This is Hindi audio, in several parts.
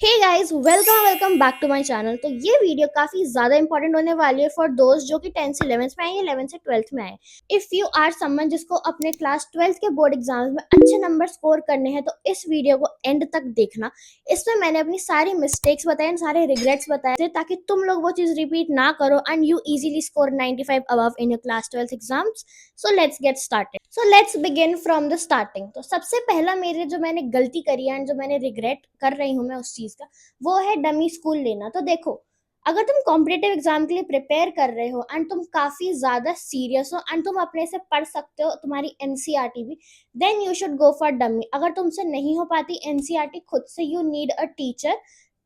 Hey guys, welcome welcome back to my channel. तो ये वीडियो काफी ज्यादा इंपॉर्टेंट होने वाली है फॉर दोस्त जो कि 10th से 11th में आए या 11th से 12th में आए। इफ यू आर समवन जिसको अपने क्लास 12th के बोर्ड एग्जाम्स में अच्छे नंबर स्कोर करने हैं तो इस वीडियो को एंड तक देखना। इसमें मैंने अपनी सारी मिस्टेक्स बताए, सारे रिग्रेट्स बताए थे ताकि तुम लोग वो चीज रिपीट ना करो and you easily score 95 above in your class 12th exams. So let's get started. So let's begin from the starting. तो सबसे पहला मेरे जो मैंने गलती करी है एंड जो मैंने रिग्रेट कर रही हूँ मैं उस चीज का, वो है डमी स्कूल लेना। तो देखो, अगर तुम कॉम्पिटेटिव एग्जाम के लिए प्रिपेयर कर रहे हो एंड तुम काफी ज्यादा सीरियस हो एंड तुम अपने से पढ़ सकते हो तुम्हारी एनसीईआरटी भी, then you should go for dummy. अगर तुमसे नहीं हो पाती एनसीईआरटी खुद से, यू नीड अ टीचर,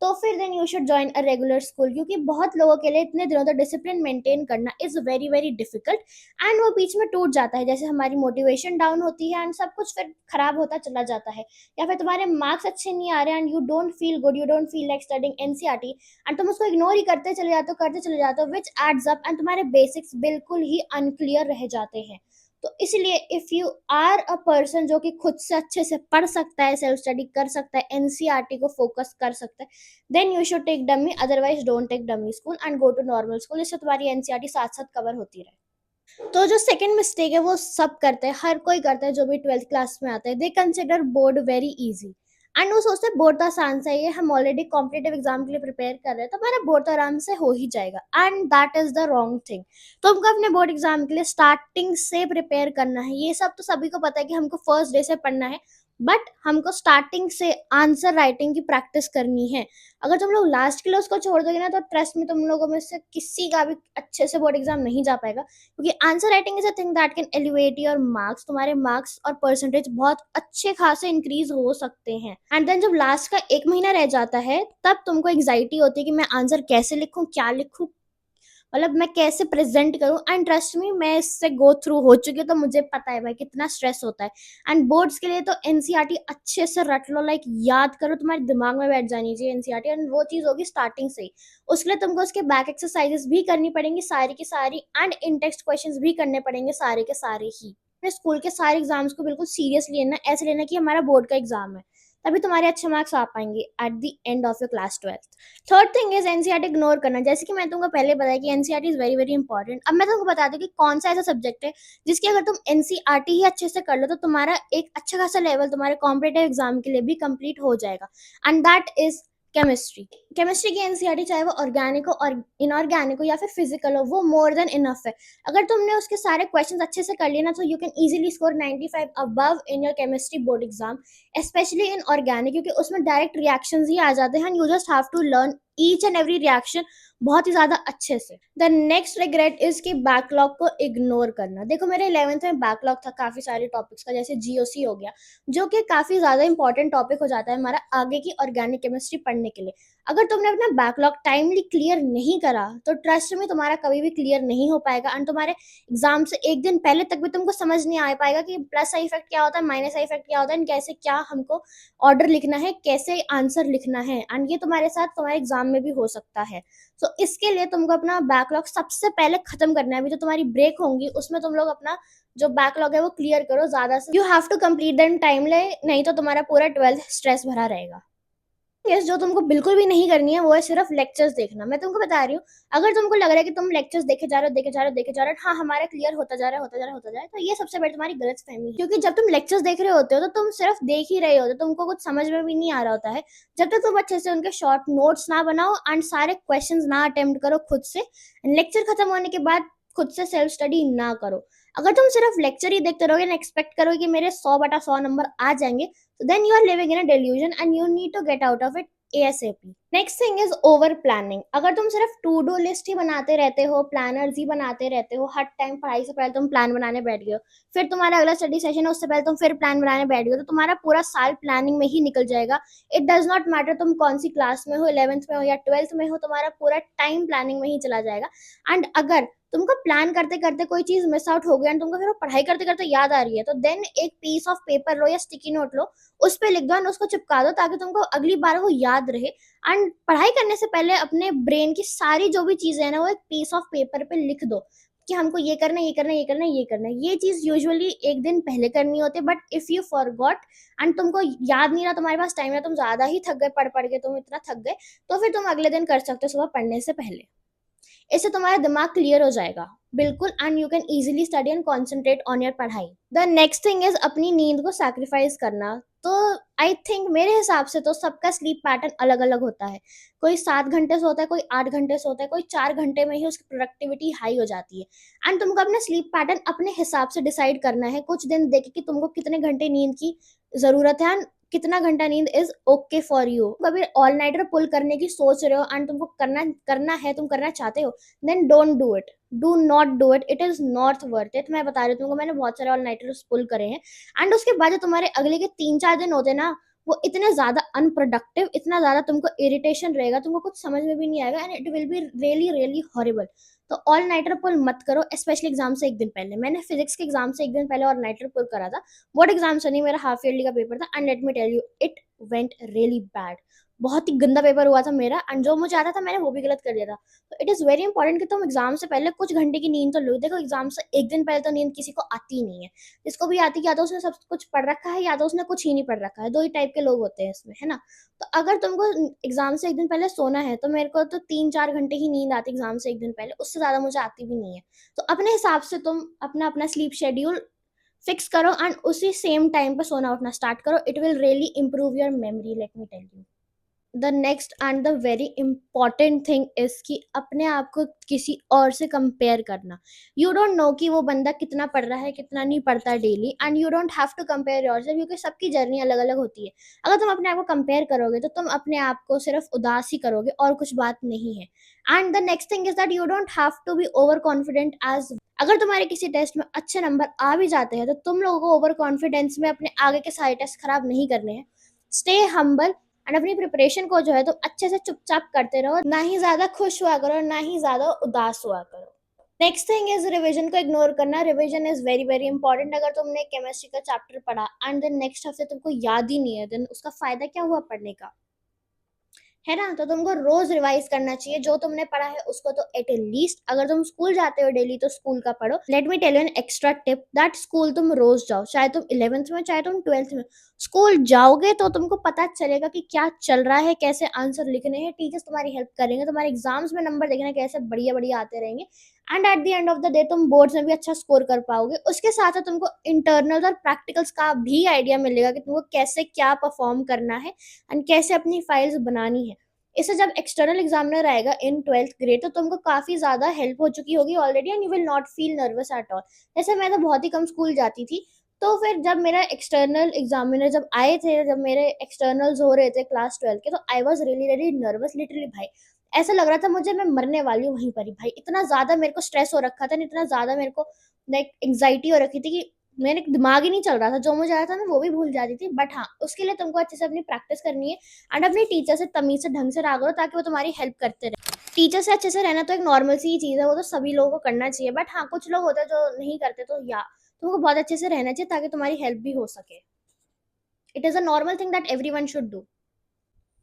तो फिर then you should join a regular school, क्योंकि बहुत लोगों के लिए इतने दिनों तक डिसिप्लिन मेंटेन करना is very very difficult and वो बीच में टूट जाता है। जैसे हमारी मोटिवेशन डाउन होती है एंड सब कुछ फिर खराब होता चला जाता है, या फिर तुम्हारे मार्क्स अच्छे नहीं आ रहे and you don't feel good, you don't feel like studying NCERT and तुम उसको इग्नोर ही करते चले जाते हो विच एड्स अप एंड तुम्हारे बेसिक्स बिल्कुल ही अनक्लियर रह जाते हैं। तो इसलिए if you are a person जो कि खुद से अच्छे से पढ़ सकता है, सेल्फ स्टडी कर सकता है, एनसीईआरटी को फोकस कर सकता है, then you should take dummy. Otherwise don't take dummy school and go to normal school, इससे तुम्हारी एनसीईआरटी साथ साथ कवर होती रहे। तो जो सेकंड मिस्टेक है वो सब करते हैं, हर कोई करता है जो भी 12th क्लास में आता है। They consider board very easy and वो सोचते हैं बोर्ड तो आसान सा ही है, हम ऑलरेडी कॉम्पिटेटिव एग्जाम के लिए प्रिपेयर कर रहे हैं तो हमारा बोर्ड तो आराम से हो ही जाएगा। And that is the wrong thing. तो हमको अपने बोर्ड एग्जाम के लिए स्टार्टिंग से प्रिपेयर करना है। ये सब तो सभी को पता है कि हमको फर्स्ट डे से पढ़ना है, बट हमको स्टार्टिंग से आंसर राइटिंग की प्रैक्टिस करनी है। अगर तुम लोग लास्ट के लिए उसको छोड़ दोगे ना, तो ट्रस्ट में तुम लोगों में से किसी का भी अच्छे से बोर्ड एग्जाम नहीं जा पाएगा, क्योंकि answer writing is a thing that can elevate your marks. तुम्हारे मार्क्स और परसेंटेज बहुत अच्छे खासे इंक्रीज हो सकते हैं। एंड देन जब लास्ट का एक महीना रह जाता है तब तुमको एंग्जाइटी होती है कि मैं आंसर कैसे लिखूं, क्या लिखूं, मतलब मैं कैसे प्रेजेंट करूं। एंड ट्रस्ट मी, मैं इससे गो थ्रू हो चुकी हूँ तो मुझे पता है भाई कितना स्ट्रेस होता है। एंड बोर्ड्स के लिए तो एनसीईआरटी अच्छे से रट लो, लाइक याद करो, तुम्हारे दिमाग में बैठ जानी चाहिए एनसीईआरटी, एंड वो चीज होगी स्टार्टिंग से ही। उसके लिए तुमको उसके बैक एक्सरसाइजेस भी करनी पड़ेंगी सारी की सारी, एंड इन टेक्स्ट क्वेश्चंस भी करने पड़ेंगे सारे के सारे ही। अपने स्कूल के सारे एग्जाम्स को बिल्कुल सीरियसली लेना, ऐसे लेना कि हमारा बोर्ड का एग्जाम है, तभी तुम्हारे अच्छे मार्क्स आ पाएंगे at the end of your class 12th। Third thing is NCERT ignore करना। जैसे कि मैं तुमको पहले बताया कि NCERT is very very important. अब मैं तुमको बता दूं कि कौन सा ऐसा सब्जेक्ट है जिसकी अगर तुम एनसीईआरटी ही अच्छे से कर लो तो तुम्हारा एक अच्छा खासा लेवल तुम्हारे कॉम्पिटेटिव एग्जाम के लिए भी कंप्लीट हो जाएगा, and that is chemistry. Chemistry की एनसीईआरटी चाहे वो ऑर्गेनिक हो और इनऑर्गेनिक हो या फिर फिजिकल हो, वो मोर देन इनफ है। अगर तुमने उसके सारे क्वेश्चंस अच्छे से कर लिए ना, तो you can easily score 95 above in your chemistry board exam, especially in organic, क्योंकि उसमें डायरेक्ट रिएक्शंस ही आ जाते हैं। You just have to learn each and every reaction बहुत ही ज्यादा अच्छे से। द नेक्स्ट रिग्रेट इज कि बैकलॉग को इग्नोर करना। देखो, मेरे 11th में बैकलॉग था काफी सारे टॉपिक्स का, जैसे जीओसी हो गया, जो कि काफी ज्यादा इंपॉर्टेंट टॉपिक हो जाता है हमारा आगे की ऑर्गेनिक केमिस्ट्री पढ़ने के लिए। अगर तुमने अपना बैकलॉग टाइमली क्लियर नहीं करा तो ट्रस्ट में तुम्हारा कभी भी क्लियर नहीं हो पाएगा, एंड तुम्हारे एग्जाम से एक दिन पहले तक भी तुमको समझ नहीं आ पाएगा कि प्लस साइड इफेक्ट क्या होता है, माइनस साइड इफेक्ट क्या होता है, कैसे क्या हमको ऑर्डर लिखना है, कैसे आंसर लिखना है। एंड ये तुम्हारे साथ तुम्हारे एग्जाम में भी हो सकता है। सो इसके लिए तुमको अपना बैकलॉग सबसे पहले खत्म करना है। अभी जो तुम्हारी ब्रेक होंगी उसमें तुम लोग अपना जो बैकलॉग है वो क्लियर करो ज्यादा से। You have to complete then timely, नहीं तो तुम्हारा पूरा 12th स्ट्रेस भरा रहेगा। यस, जो तुमको बिल्कुल भी नहीं करनी है वो है सिर्फ लेक्चर्स देखना। मैं तुमको बता रही हूँ, अगर तुमको लग रहा है कि तुम लेक्चर्स देखे जा रहे हो, हाँ हमारा क्लियर होता जा रहा है, तो ये सबसे बड़ी तुम्हारी गलत फहमी है। क्योंकि जब तुम लेक्चर्स देख रहे होते हो तो तुम सिर्फ देख ही रहे होते हो, तुमको कुछ समझ में भी नहीं आ रहा होता है जब तक तुम अच्छे से उनके शॉर्ट नोट्स ना बनाओ एंड सारे क्वेश्चंस ना अटेम्प्ट करो खुद से। लेक्चर खत्म होने के बाद खुद से सेल्फ स्टडी ना करो। अगर तुम सिर्फ लेक्चर ही देखते रहोगे, एक्सपेक्ट करोगे कि मेरे 100/100 नंबर आ जाएंगे, तो then you are living in a delusion and you need to get out of it ASAP। Next thing is over planning. अगर तुम सिर्फ टू डू लिस्ट ही बनाते रहते हो, प्लानर्स ही बनाते रहते हो, हर टाइम पढ़ाई से पहले तुम प्लान बनाने बैठ गए हो, फिर तुम्हारा अगला स्टडी सेशन है उससे पहले तुम फिर प्लान बनाने बैठ गए हो, तो तुम्हारा पूरा साल प्लानिंग में ही निकल जाएगा। इट डज नॉट मैटर तुम कौन सी क्लास में हो, 11th में हो या 12th में हो, तुम्हारा पूरा टाइम प्लानिंग में ही चला जाएगा। एंड अगर तुमको प्लान करते करते कोई चीज मिस आउट हो गया एंड तुमको फिर वो पढ़ाई करते करते याद आ रही है, तो देन एक पीस ऑफ पेपर लो या स्टिकी नोट लो, उस पे लिख दो एंड उसको चिपका दो, ताकि तुमको अगली बार वो याद रहे। एंड पढ़ाई करने से पहले अपने ब्रेन की सारी जो भी चीजें हैं ना, वो एक पीस ऑफ पेपर पे लिख दो। कि हमको ये करना है, ये करना है, ये करना है, ये करना है। ये चीज़ यूजुअली एक दिन पहले करनी होती है, but if you forgot and तुमको याद नहीं रहा, तुम्हारे पास टाइम है, तुम ज़्यादा ही थक गए, पढ़ के तुम इतना थक गए, तो फिर तुम अगले दिन कर सकते हो सुबह पढ़ने से पहले। इससे तुम्हारा दिमाग क्लियर हो जाएगा बिल्कुल, and you can easily study and concentrate on your पढ़ाई। द नेक्स्ट थिंग इज अपनी नींद को सैक्रिफाइस करना। तो आई थिंक मेरे हिसाब से तो सबका स्लीप पैटर्न अलग अलग होता है। कोई 7 घंटे सोता है, कोई 8 घंटे सोता है, कोई 4 घंटे में ही उसकी प्रोडक्टिविटी हाई हो जाती है। एंड तुमको अपना स्लीप पैटर्न अपने हिसाब से डिसाइड करना है, कुछ दिन देखे कि तुमको कितने घंटे नींद की जरूरत है एंड कितना घंटा नींद इज ओके फॉर यू। कभी ऑल नाइटर पुल करने की सोच रहे हो एंड तुमको करना करना है, तुम करना चाहते हो, then don't do it, do not do it, it is not worth it. मैं बता रही हूँ तुमको, मैंने बहुत सारे ऑल नाइटर्स पुल करे हैं एंड उसके बाद जो तुम्हारे अगले के 3-4 दिन होते हैं ना, वो इतने ज्यादा अनप्रोडक्टिव, इतना ज्यादा तुमको इरिटेशन रहेगा, तुमको कुछ समझ में भी नहीं आएगा and it will be really really horrible. तो ऑल नाइटर पुल मत करो, स्पेशली एग्जाम से एक दिन पहले। मैंने फिजिक्स के एग्जाम से एक दिन पहले ऑल नाइटर पुल करा था। बोर्ड एग्जाम से नहीं, मेरा हाफ ईयरली का पेपर था and let me tell you, it went really bad. बहुत ही गंदा पेपर हुआ था मेरा एंड जो मुझे आता था मैंने वो भी गलत कर दिया था। तो इट इज़ वेरी इंपॉर्टेंट कि तुम एग्जाम से पहले कुछ घंटे की नींद तो लो। देखो, एग्जाम से एक दिन पहले तो नींद किसी को आती ही नहीं है। जिसको भी आती है, या तो उसने सब कुछ पढ़ रखा है या तो उसने कुछ ही नहीं पढ़ रखा है। दो ही टाइप के लोग होते हैं इसमें, है ना। तो अगर तुमको एग्जाम से एक दिन पहले सोना है, तो मेरे को तो 3-4 घंटे ही नींद आती एग्जाम से एक दिन पहले, उससे ज़्यादा मुझे आती भी नहीं है। तो अपने हिसाब से तुम अपना अपना स्लीप शेड्यूल फिक्स करो एंड उसी सेम टाइम पे सोना उठना स्टार्ट करो। It will really improve your memory, let me tell you. The next and the very important thing is कि अपने आप को किसी और से कंपेयर करना। यू डोंट नो कि वो बंदा कितना पढ़ रहा है, कितना नहीं पढ़ता daily, and you don't have to compare yourself, क्योंकि सबकी जर्नी अलग अलग होती है। अगर तुम अपने आप को कंपेयर करोगे तो तुम अपने आप को सिर्फ उदास ही करोगे और कुछ बात नहीं है। And the next thing is that you don't have to be over confident as. अगर तुम्हारे किसी टेस्ट में अच्छे नंबर आ भी जाते हैं तो तुम लोगों को ओवर कॉन्फिडेंस में अपने आगे के सारे टेस्ट खराब नहीं करने हैं। स्टे हम्बल एंड अपनी प्रिपरेशन को जो है तो अच्छे से चुपचाप करते रहो, ना ही ज्यादा खुश हुआ करो, ना ही ज्यादा उदास हुआ करो। नेक्स्ट थिंग इज रिवीजन को इग्नोर करना। Revision is very very important. अगर तुमने केमिस्ट्री का चैप्टर पढ़ा एंड देन नेक्स्ट हफ्ते तुमको याद ही नहीं है, देन उसका फायदा क्या हुआ पढ़ने का, है ना। तो तुमको रोज रिवाइज करना चाहिए जो तुमने पढ़ा है उसको। तो एट लीस्ट अगर तुम स्कूल जाते हो डेली तो स्कूल का पढ़ो। Let me tell you an extra tip that school तुम रोज जाओ, चाहे तुम 11th में चाहे तुम 12th में। स्कूल जाओगे तो तुमको पता चलेगा कि क्या चल रहा है, कैसे आंसर लिखने हैं, टीचर्स तुम्हारी हेल्प करेंगे, तुम्हारे एग्जाम्स में नंबर देखना कैसे बढ़िया बढ़िया आते रहेंगे and at the end of the day तुम बोर्ड्स में भी अच्छा स्कोर कर पाओगे। उसके साथ साथ तुमको इंटरनल और प्रैक्टिकल्स का भी आइडिया मिलेगा कि तुमको कैसे क्या परफॉर्म करना है एंड कैसे अपनी फाइल्स बनानी है। इससे जब एक्सटर्नल एग्जामिनर आएगा इन 12th ग्रेड तो तुमको काफ़ी ज़्यादा हेल्प हो चुकी होगी already and you will not feel nervous at all. जैसे मैं तो बहुत ही कम स्कूल जाती थी, तो फिर जब मेरा एक्सटर्नल एग्जामिनर जब आए थे, जब मेरे एक्सटर्नल्स हो रहे थे क्लास 12 के, तो I was really really nervous literally भाई। ऐसा लग रहा था मुझे मैं मरने वाली हूँ वहीं पर ही भाई। इतना ज़्यादा मेरे को स्ट्रेस हो रखा था, इतना ज़्यादा मेरे को लाइक एंग्जाइटी हो रखी थी कि मेरे दिमाग ही नहीं चल रहा था। जो मुझे आया था मैं वो भी भूल जाती थी। बट हाँ, उसके लिए तुमको अच्छे से अपनी प्रैक्टिस करनी है एंड अपने टीचर से तमीज से ढंग से रहा करो ताकि वो तुम्हारी हेल्प करते रहे। टीचर से अच्छे से रहना तो एक नॉर्मल सी ही चीज़ है, वो तो सभी लोगों को करना चाहिए। बट हाँ, कुछ लोग होते हैं जो नहीं करते, तो या तुमको बहुत अच्छे से रहना चाहिए ताकि तुम्हारी हेल्प भी हो सके। It is a normal thing that every one should do.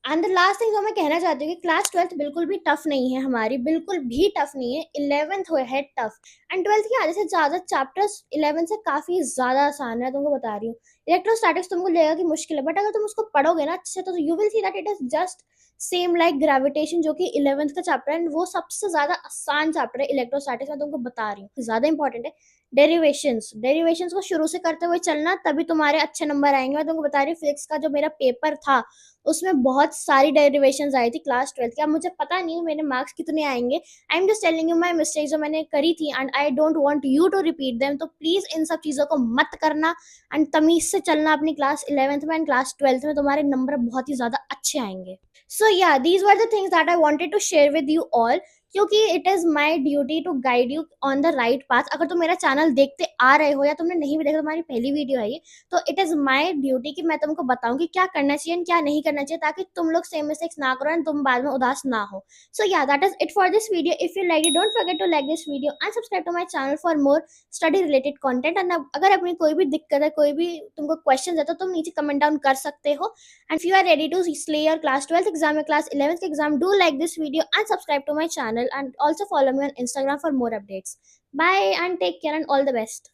And the last thing जो मैं कहना चाहती हूँ कि क्लास 12th बिल्कुल भी टफ नहीं है हमारी, बिल्कुल भी टफ नहीं है। 11th है टफ एंड 12th के आधे से ज़्यादा चैप्टर्स 11th से काफ़ी ज़्यादा आसान है, तुमको बता रही हूँ। इलेक्ट्रोस्टैटिक्स तुमको लगेगा कि मुश्किल है, बट अगर तुम उसको पढ़ोगे ना अच्छे से तो you will see that it is just same like gravitation, जो कि 11th का चैप्टर है एंड वो सबसे ज़्यादा आसान चैप्टर है इलेक्ट्रोस्टैटिक्स। मैं तुमको बता रही हूँ ज़्यादा इंपॉर्टेंट है। डेरिवेशंस, डेरिवेशंस को शुरू से करते हुए चलना, तभी तुम्हारे अच्छे नंबर आएंगे। मैं तुमको बता रही हूँ फिजिक्स का जो मेरा पेपर था उसमें बहुत सारी डेरिवेशंस आई थी क्लास 12th की। अब मुझे पता नहीं मेरे मार्क्स कितने आएंगे। I am just telling you my mistakes जो मैंने करी थी and I don't want you to repeat them. तो प्लीज़ इन सब चीज़ों को मत करना एंड तमीज़ से चलना अपनी क्लास 11th में एंड क्लास 12th में। तुम्हारे नंबर बहुत ही ज़्यादा अच्छे आएंगे। So yeah these were the things that I wanted to share with you all, क्योंकि it is my duty to guide you on the right path. अगर तुम मेरा चैनल देखते आ रहे हो या तुमने नहीं भी देखा, तुम्हारी पहली वीडियो है ये, तो इट इज़ माई ड्यूटी कि मैं तुमको बताऊं कि क्या करना चाहिए और क्या नहीं करना चाहिए, ताकि तुम लोग सेम मिस्टेक्स ना करो एंड तुम बाद में उदास ना हो। So yeah that is it for this video. If you like it, don't forget to like this video and subscribe to my channel for more study related content. And अगर अपनी कोई भी दिक्कत है, कोई भी तुमको क्वेश्चन है, तो तुम नीचे कमेंट डाउन कर सकते हो। And if you are ready to slay your class 12th exam or class 11th exam, do like this video and subscribe to my channel and also follow me on Instagram for more updates. Bye and take care and all the best.